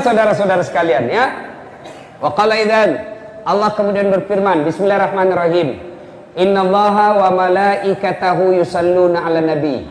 Saudara-saudara sekalian ya. Wa qala idzan, Allah kemudian berfirman, bismillahirrahmanirrahim. Innallaha wa malaikatahu yusalluna 'alan nabi.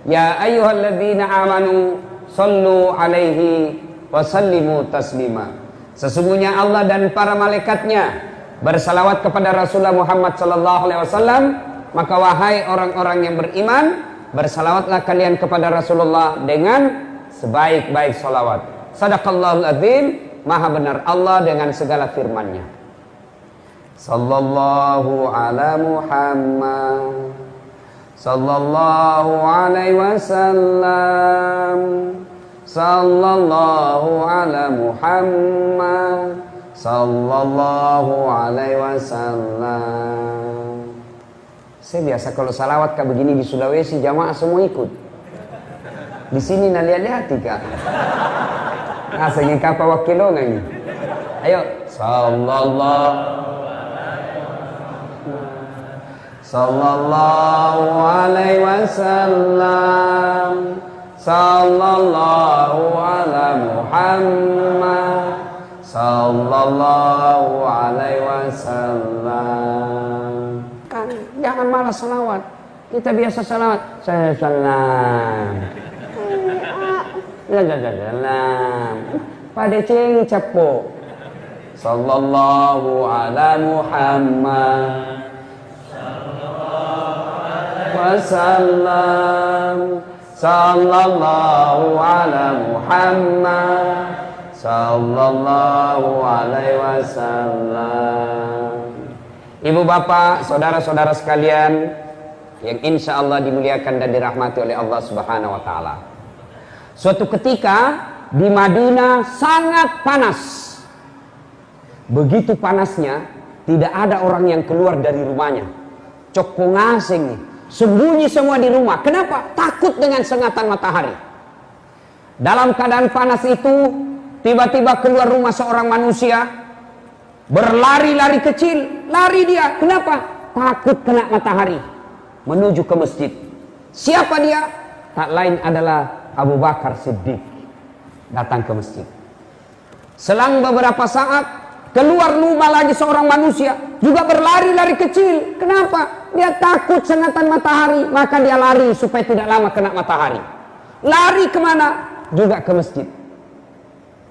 Ya ayyuhalladzina amanu shallu 'alaihi wa sallimu taslima. Sesungguhnya Allah dan para malaikatnya bersalawat kepada Rasulullah Muhammad sallallahu alaihi wasallam, maka wahai orang-orang yang beriman, bersalawatlah kalian kepada Rasulullah dengan sebaik-baik salawat. Sadaqallahul azim, maha benar Allah dengan segala firman-Nya. Sallallahu ala Muhammad sallallahu alaihi wasallam. Sallallahu ala Muhammad sallallahu alaihi wasallam. Saya biasa kalau salawat kayak begini di Sulawesi, jamaah semua ikut. Di sini nalihat-lihati kak. Asanya kapa wakilongan ini. Ayo, sallallahu alaihi wasallam. Sallallahu ala Muhammad sallallahu alaihi wasallam. Kan jangan malas salawat. Kita biasa salawat. Saya salam. Salam. Pada ceng capo. Sallallahu ala Muhammad sallallahu alaihi wasallam. Sallallahu ala Muhammad sallallahu alaihi wasallam. Ibu bapak, saudara-saudara sekalian yang insya Allah dimuliakan dan dirahmati oleh Allah subhanahu wa ta'ala. Suatu ketika di Madinah sangat panas. Begitu panasnya, tidak ada orang yang keluar dari rumahnya. Cokong asing nih. Sembunyi semua di rumah. Kenapa? Takut dengan sengatan matahari. Dalam keadaan panas itu, tiba-tiba keluar rumah seorang manusia, berlari-lari kecil, lari dia. Kenapa? Takut kena matahari. Menuju ke masjid. Siapa dia? Tak lain adalah Abu Bakar Siddiq. Datang ke masjid. Selang beberapa saat, keluar rumah lagi seorang manusia, juga berlari-lari kecil. Kenapa? Dia takut sengatan matahari, maka dia lari supaya tidak lama kena matahari. Lari kemana? Juga ke masjid.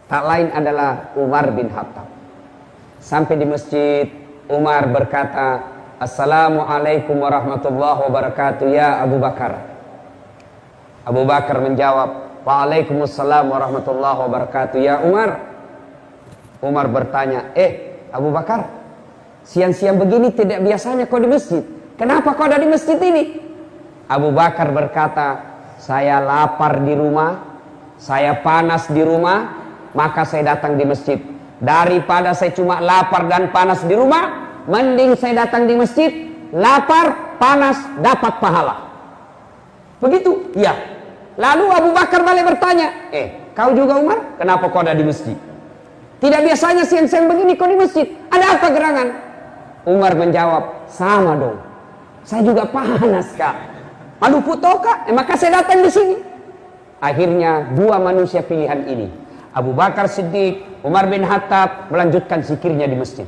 Tak lain adalah Umar bin Khattab. Sampai di masjid, Umar berkata, Assalamualaikum warahmatullahi wabarakatuh ya Abu Bakar. Abu Bakar menjawab, Waalaikumsalam warahmatullahi wabarakatuh ya Umar. Umar bertanya, Abu Bakar, siang-siang begini tidak biasanya kau di masjid. Kenapa kau ada di masjid ini? Abu Bakar berkata, saya lapar di rumah, saya panas di rumah, maka saya datang di masjid. Daripada saya cuma lapar dan panas di rumah, mending saya datang di masjid, lapar, panas, dapat pahala. Begitu? Ya. Lalu Abu Bakar balik bertanya, kau juga Umar? Kenapa kau ada di masjid? Tidak biasanya siang-siang begini kau di masjid. Ada apa gerangan? Umar menjawab, sama dong. Saya juga panas kak. Aduh putoka, maka saya datang di sini. Akhirnya dua manusia pilihan ini, Abu Bakar Siddiq, Umar bin Khattab, melanjutkan zikirnya di masjid.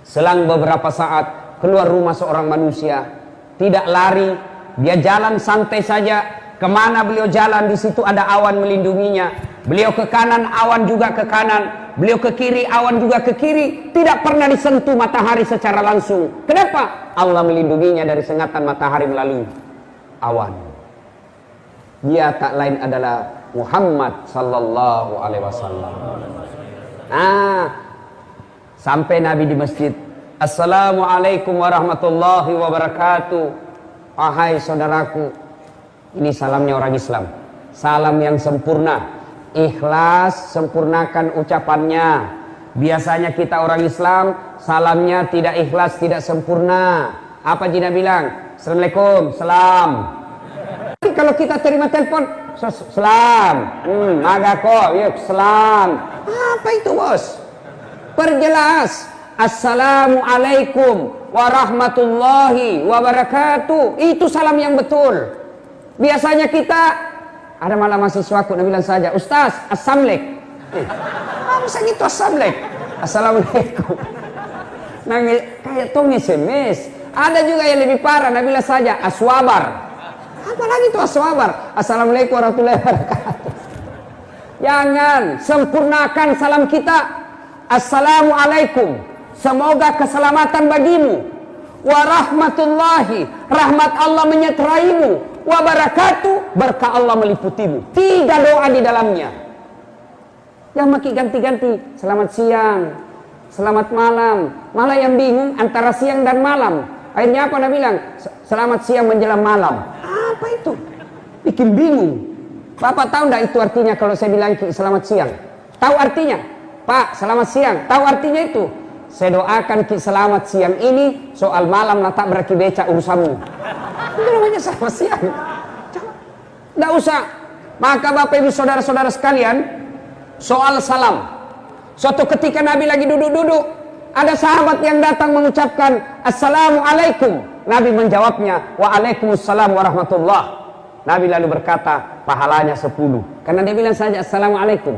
Selang beberapa saat, keluar rumah seorang manusia, tidak lari, dia jalan santai saja. Kemana beliau jalan, di situ ada awan melindunginya. Beliau ke kanan, awan juga ke kanan. Beliau ke kiri, awan juga ke kiri. Tidak pernah disentuh matahari secara langsung. Kenapa? Allah melindunginya dari sengatan matahari melalui awan. Dia tak lain adalah Muhammad sallallahu alaihi wasallam. Sampai Nabi di masjid, Assalamualaikum warahmatullahi wabarakatuh. Wahai saudaraku, ini salamnya orang Islam. Salam yang sempurna. Ikhlas, sempurnakan ucapannya. Biasanya kita orang Islam, salamnya tidak ikhlas, tidak sempurna. Apa Jina bilang? Assalamualaikum, salam. Kalau kita terima telepon, salam. Magako, yuk, salam. Apa itu bos? Perjelas. Assalamualaikum warahmatullahi wabarakatuh. Itu salam yang betul. Biasanya kita, ada malah mahasiswaku bilang saja, Ustaz, assalamualaikum. Bisa gitu assalamualaikum. Nangis kayak tong SMS. Ada juga yang lebih parah, Nabila saja aswabar. Apalagi itu aswabar. Assalamualaikum warahmatullahi wabarakatuh. Jangan sempurnakan salam kita. Assalamualaikum, semoga keselamatan bagimu. Warahmatullahi, rahmat Allah menyertaimu. Wabarakatuh, berkah Allah meliputimu. 3 doa di dalamnya. Yang makin ganti-ganti. Selamat siang, selamat malam. Malah yang bingung antara siang dan malam. Akhirnya apa Nabi bilang? Selamat siang menjelang malam. Apa itu? Bikin bingung. Bapak tahu enggak itu artinya kalau saya bilang selamat siang? Tahu artinya? Pak, selamat siang. Tahu artinya itu? Saya doakan ki selamat siang ini, soal malam tak beraki beca urusanmu. Itu namanya selamat siang. Tidak usah. Maka Bapak Ibu saudara-saudara sekalian, soal salam. Suatu ketika Nabi lagi duduk-duduk, ada sahabat yang datang mengucapkan Assalamualaikum. Nabi menjawabnya, Waalaikumsalam warahmatullah. Nabi lalu berkata, pahalanya 10. Karena dia bilang saja Assalamualaikum.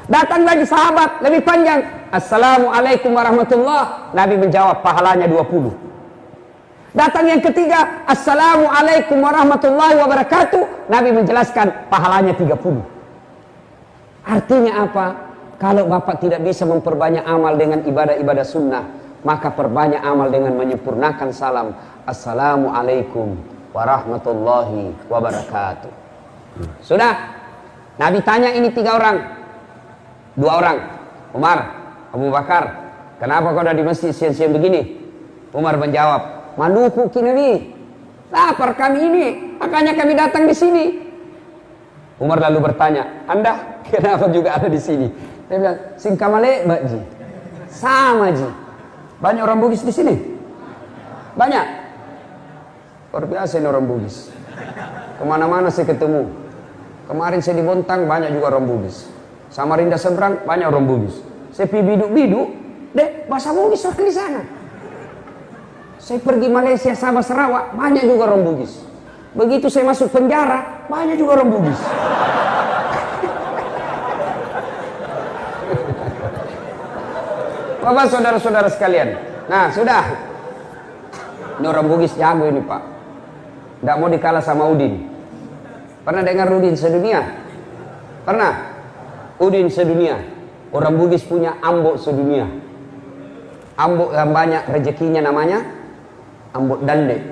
Datang lagi sahabat lebih panjang, Assalamualaikum warahmatullah. Nabi menjawab, pahalanya 20. Datang yang ketiga, Assalamualaikum warahmatullahi wabarakatuh. Nabi menjelaskan, pahalanya 30. Artinya apa? Kalau Bapak tidak bisa memperbanyak amal dengan ibadah-ibadah sunnah, maka perbanyak amal dengan menyempurnakan salam. Assalamualaikum warahmatullahi wabarakatuh. Sudah. Nabi tanya ini 3 orang. 2 orang, Umar, Abu Bakar, kenapa kau ada di masjid siang-siang begini? Umar menjawab, maluku kini, lapar kami ini, makanya kami datang di sini. Umar lalu bertanya, Anda kenapa juga ada di sini? Dia bilang, singkamale, Mbak Ji, sama Ji. Banyak orang Bugis di sini, banyak. Luar biasa ini orang Bugis. Kemana-mana saya ketemu. Kemarin saya di Bontang banyak juga orang Bugis. Samarinda seberang banyak orang Bugis. Saya pergi biduk-biduk, dek bahasa Bugis orang di sana. Saya pergi Malaysia sama Sarawak, banyak juga orang Bugis. Begitu saya masuk penjara, banyak juga orang Bugis. Bapak saudara-saudara sekalian, nah sudah. Ini orang Bugis jago ini Pak. Tidak mau dikalah sama Udin. Pernah dengar Udin sedunia? Pernah? Udin sedunia. Orang Bugis punya ambok sedunia. Ambok yang banyak rezekinya namanya ambok dande.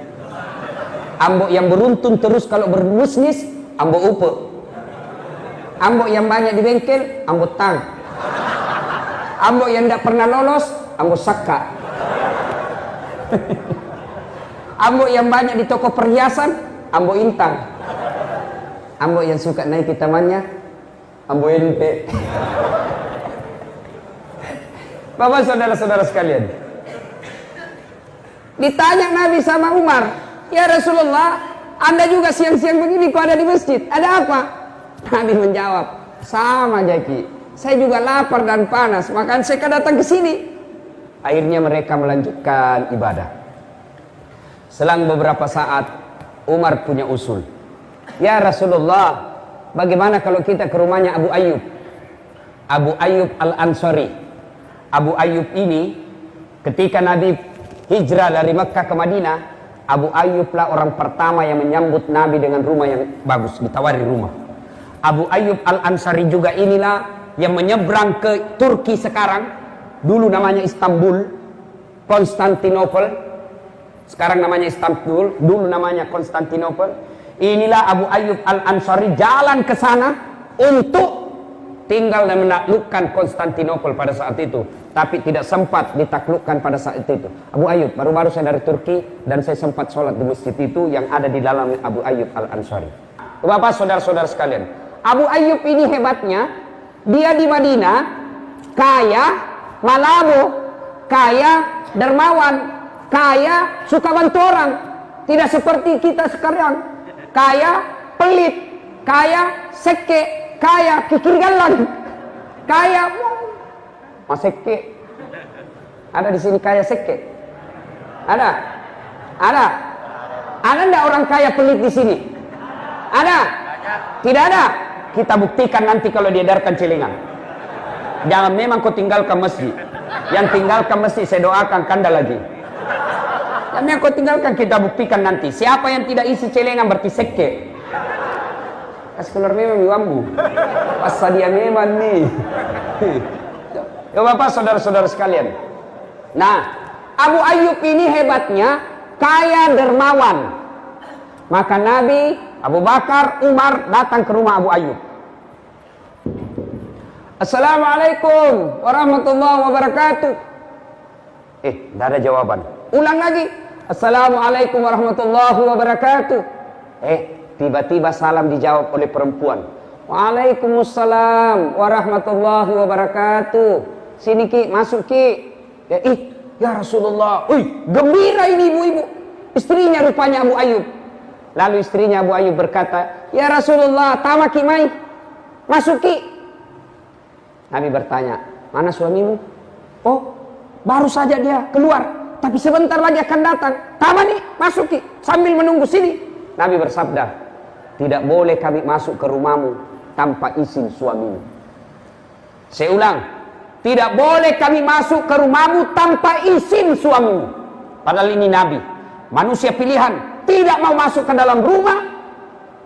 Ambok yang beruntun terus kalau berbisnis, ambok upe. Ambok yang banyak di bengkel, ambok tang. Ambok yang tidak pernah lolos, ambok saka. Ambok yang banyak di toko perhiasan, ambok intang. Ambok yang suka naik ke tamannya, ambo ente. Bapak saudara-saudara sekalian, ditanya Nabi sama Umar, ya Rasulullah, Anda juga siang-siang begini kok ada di masjid, ada apa? Nabi menjawab, sama Jaki, saya juga lapar dan panas, makanya saya datang ke sini. Akhirnya mereka melanjutkan ibadah. Selang beberapa saat, Umar punya usul, ya Rasulullah, bagaimana kalau kita ke rumahnya Abu Ayyub? Abu Ayyub Al-Ansari. Abu Ayyub ini ketika Nabi hijrah dari Mekah ke Madinah, Abu Ayyub lah orang pertama yang menyambut Nabi dengan rumah yang bagus, ditawari rumah. Abu Ayyub Al-Ansari juga inilah yang menyeberang ke Turki sekarang. Dulu namanya Istanbul, Konstantinopel. Sekarang namanya Istanbul, dulu namanya Konstantinopel. Inilah Abu Ayyub Al-Ansari jalan ke sana untuk tinggal dan menaklukkan Konstantinopel pada saat itu, tapi tidak sempat ditaklukkan pada saat itu. Abu Ayyub, baru-baru saya dari Turki dan saya sempat sholat di masjid itu yang ada di dalam Abu Ayyub Al-Ansari. Bapak saudara-saudara sekalian, Abu Ayyub ini hebatnya, dia di Madinah kaya, malabo, kaya, dermawan, kaya, suka bantu orang, tidak seperti kita sekarang. Kaya, pelit, kaya, seke, kaya, kikir galang, kaya, mas seke. Ada di sini kaya seke? Ada? Ada? Ada enggak orang kaya pelit di sini? Ada? Tidak ada? Kita buktikan nanti kalau diedarkan celengan. Jangan memang kau tinggalkan masjid. Yang tinggalkan masjid saya doakan kanda lagi. Yang memang kau tinggalkan kita buktikan nanti. Siapa yang tidak isi celengan berarti seke. Kas keluar memang iwambu. Pasal dia memang nih. Ya Bapak, saudara-saudara sekalian. Nah, Abu Ayyub ini hebatnya kaya dermawan. Maka Nabi, Abu Bakar, Umar datang ke rumah Abu Ayyub. Assalamualaikum warahmatullahi wabarakatuh. Tidak ada jawaban. Ulang lagi. Assalamualaikum warahmatullahi wabarakatuh. Tiba-tiba salam dijawab oleh perempuan. Waalaikumsalam warahmatullahi wabarakatuh. Sini Ki, masuk Ki. Ya Rasulullah. Gembira ini ibu-ibu. Istrinya rupanya Abu Ayyub. Lalu istrinya Abu Ayyub berkata, ya Rasulullah, tama Ki mai. Masuk Ki. Nabi bertanya, mana suamimu? Oh, baru saja dia keluar. Tapi sebentar lagi akan datang. Tama nih, masuk Ki. Sambil menunggu sini. Nabi bersabda, tidak boleh kami masuk ke rumahmu tanpa izin suamimu. Saya ulang, tidak boleh kami masuk ke rumahmu tanpa izin suamimu. Padahal ini Nabi, manusia pilihan, tidak mau masuk ke dalam rumah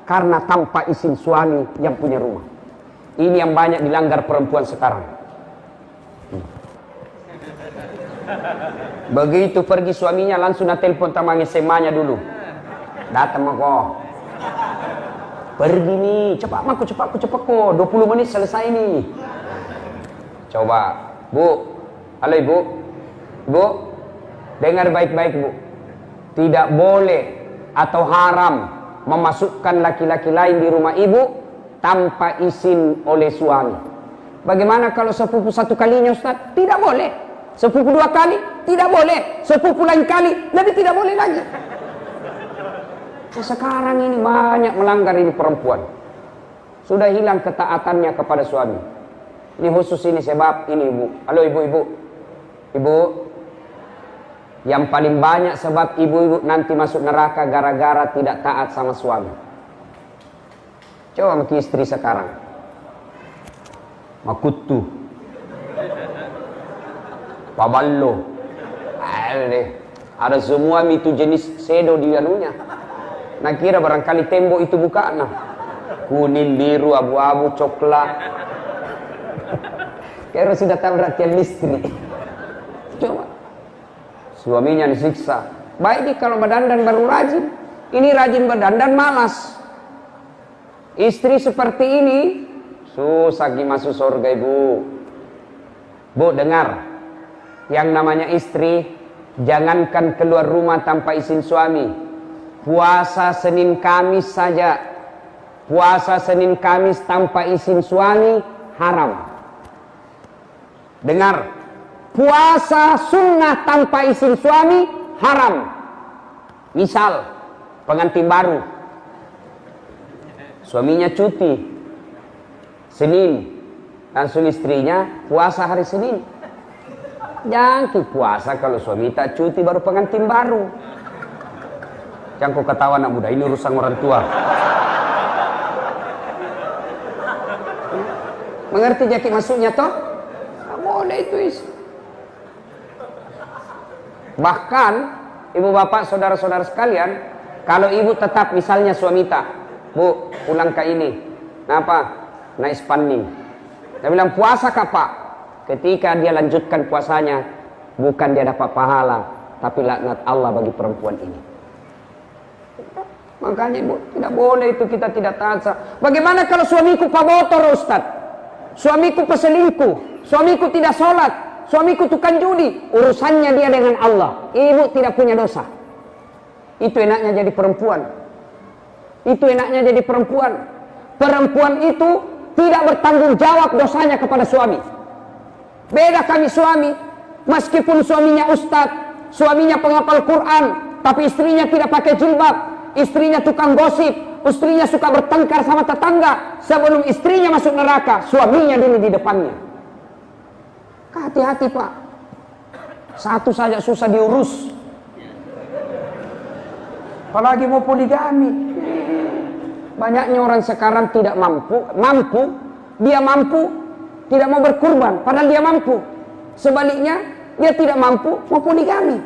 karena tanpa izin suami yang punya rumah. Ini yang banyak dilanggar perempuan sekarang. Begitu pergi suaminya langsung telepon tamang SMA-nya dulu. Datang aku. Pergi nih, cepat kok. 20 menit selesai nih. Coba, Bu. Halo Ibu. Ibu, dengar baik-baik Bu. Tidak boleh atau haram memasukkan laki-laki lain di rumah Ibu tanpa izin oleh suami. Bagaimana kalau sepupu satu kalinya Ustaz? Tidak boleh. Sepupu dua kali? Tidak boleh. Sepupu lain kali? Lebih tidak boleh lagi. Sekarang ini banyak melanggar ini perempuan. Sudah hilang ketaatannya kepada suami. Ini khusus ini sebab ini Ibu. Halo ibu-ibu. Ibu, yang paling banyak sebab ibu-ibu nanti masuk neraka gara-gara tidak taat sama suami. Coba sama istri sekarang. Makutu. Paballo. Ada semua itu jenis sedo di anunya. Nah kira barangkali tembok itu bukaan. Kuning, biru, abu-abu, coklat. Kira sudah tahu perhatian istri. Coba. Suaminya disiksa. Baik kalau berdandan baru rajin. Ini rajin berdandan malas. Istri seperti ini susah masuk surga Ibu. Bu dengar. Yang namanya istri jangankan keluar rumah tanpa izin suami. Puasa Senin Kamis saja. Puasa Senin Kamis tanpa izin suami haram. Dengar. Puasa sunnah tanpa izin suami haram. Misal pengantin baru. Suaminya cuti Senin. Langsung istrinya puasa hari Senin. Jangan puasa kalau suami tak cuti baru pengantin baru. Jangan kau ketawa anak muda, ini urusan orang tua. Mengerti jadi maksudnya toh? Tak boleh itu is. Bahkan ibu bapak saudara-saudara sekalian, kalau ibu tetap misalnya suami tak, Bu pulang ke ini, kenapa? Naik spanning. Dia bilang puasa kah Pak? Ketika dia lanjutkan puasanya, bukan dia dapat pahala, tapi laknat Allah bagi perempuan ini. Makanya Ibu, tidak boleh itu kita tidak taat. Bagaimana kalau suamiku pamotor Ustaz? Suamiku peselingkuh, suamiku tidak sholat, suamiku tukang judi. Urusannya dia dengan Allah. Ibu tidak punya dosa. Itu enaknya jadi perempuan. Itu enaknya jadi perempuan. Perempuan itu tidak bertanggung jawab dosanya kepada suami. Beda kami suami. Meskipun suaminya Ustaz, suaminya penghafal Quran, tapi istrinya tidak pakai jilbab. Istrinya tukang gosip, istrinya suka bertengkar sama tetangga. Sebelum istrinya masuk neraka, suaminya dulu di depannya. Hati-hati Pak. Satu saja susah diurus, apalagi mau poligami. Banyaknya orang sekarang tidak mampu. Dia mampu, tidak mau berkurban, padahal dia mampu. Sebaliknya, dia tidak mampu mau poligami.